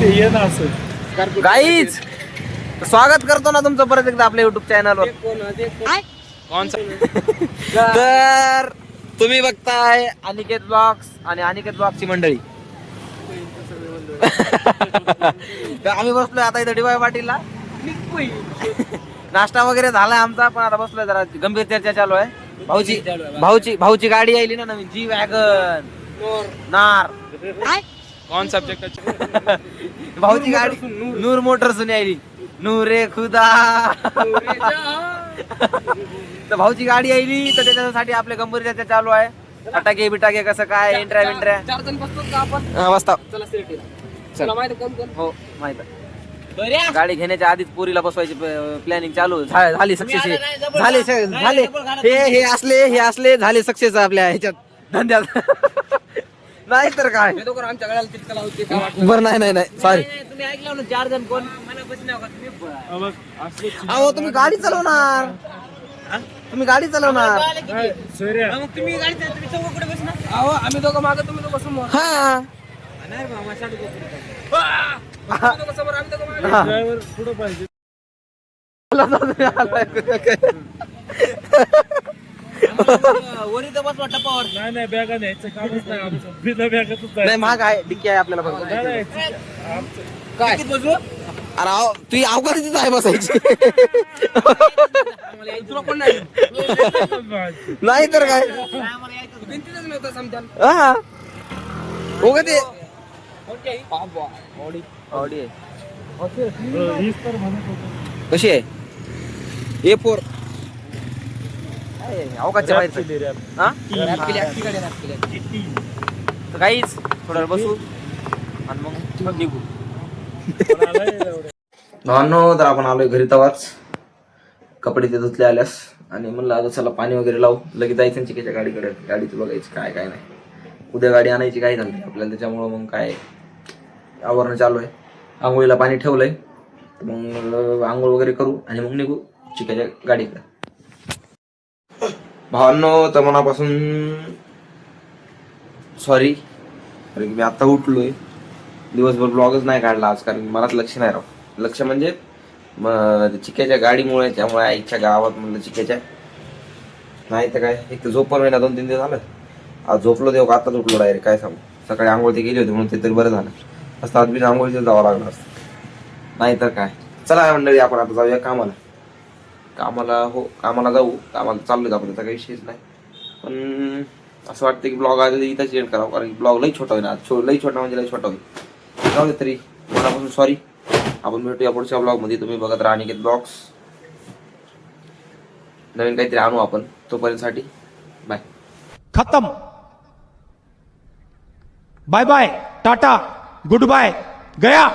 ये ना असं गाईज स्वागत करतो ना तुमचं परत एकदा आपल्या युट्यूब चॅनलवर. तर तुम्ही बघताय अनिकेत ब्लॉग्स आणि अनिकेत ब्लॉगची मंडळी. तर आम्ही बसलोय आता इथं DY पाटीलला. नाश्ता वगैरे झालाय आमचा, पण आता बसलोय जरा गंभीर चर्चा चालू आहे. भाऊची गाडी आली ना नवीन, जी वॅगन नार. कौन सब्जेक्ट भाऊची गाडी नूर मोटर सुनी आली. नूरे खुदा. तर भाऊची गाडी आली तर त्याच्यासाठी आपले गंभीर चर्चा चालू आहे. फटाके बिटाके कसं काय, एंट्र्या बिंट्र्या. 4 जण बसतो का आपण? वाजता चला सिलेक्ट. चला माहिती कोण कोण? हो माहित. गाडी घेण्याच्या आधीच पोरीला बसवायची प्लॅनिंग चालू झाली. सक्सेस झाले. हे असले झाले सक्सेस आपल्या ह्याच्यात धंद्यात. नाही तर काय. आमच्या गळ्याला तितका लावते. बरं नाही सॉरी. तुम्ही ऐकलं ना 4 जण कोण? मला बसण्या का तुम्ही? अहो तुम्ही गाडी चालवणार. तुम्ही गाडी चालवणार. मग तुम्ही गाडी तुम्ही चौघ कुठे बसणार? अहो आम्ही दोघं मागं, तुम्ही दोघं समोर. हा नाही बा माशाला तुम्ही दोघं समोर, आम्ही दोघं मागं. ड्रायव्हर पुढे पाहिजे. वरी तर बसवा टपावर. नाही बॅगा न्यायचं कामच नाही आमचं. बिना बॅगातच नाही महाग आहे. डिक्की आहे आपल्याला बघ. काय बसू? अरे तू अवघड तिथं आहे बसायची. तुला कोण नाही? नाही तर काय. भिंतीतच नव्हतं समजा. हा हो ते ऑडी. ऑडी आहे. हीच तर म्हणत होतो. कशी आहे A4? अवकाशच्या बाहेर हा रॅप केली. तर काहीच थोडं बसू आणि मग निघू. भावांनो, तर आपण आलोय घरी तवाच. कपडे ते धुतले आल्यास आणि म्हणलं आता चला पाणी वगैरे लावू. लगेच जायचं चिकेच्या गाडीकडे. गाडीचं बघायचं काय काय नाही. उद्या गाडी आणायची काय झाली आपल्याला, त्याच्यामुळं मग काय आवरणं चालू आहे. आंघोळीला पाणी ठेवलंय, मग आंघोळ वगैरे करू आणि मग निघू चिकेच्या गाडीकडे. भावांनो, तर मनापासून सॉरी, कारण की मी आता उठलोय. दिवसभर ब्लॉगच नाही काढला आज, कारण मलाच लक्ष नाही राहू. लक्ष म्हणजे चिक्याच्या गाडीमुळे, त्यामुळे आईच्या गावात म्हणलं चिक्याच्या. नाही तर काय, एक तर झोप पण होईना 2-3 दिवस झालं. आज झोपलो देऊ का आताच उठलो डायरेक्ट. काय सांगू, सकाळी आंघोळ ते गेली होती म्हणून ते तरी बरं झालं. असं आज बी आंघोळीचं जावं लागलं असतं. नाही तर काय. चला मंडळी, आपण आता जाऊया कामाला. कामाला जाऊ. कामाला चाललोय आपण, त्याचा काही विषयच नाही. पण असं वाटतं की ब्लॉग आज इथंच एंड करावं, कारण की ब्लॉग लई छोटा होईल आज. लई छोटा म्हणजे लई छोटा होईल. जाऊ दे तरी, मनापासून सॉरी. आपण भेटूया पुढच्या ब्लॉगमध्ये. तुम्ही बघत राहा अनिकेत ब्लॉग्स. नवीन काहीतरी आणू आपण. तोपर्यंतसाठी बाय. खत्म. Bye bye, tata, good bye, गया.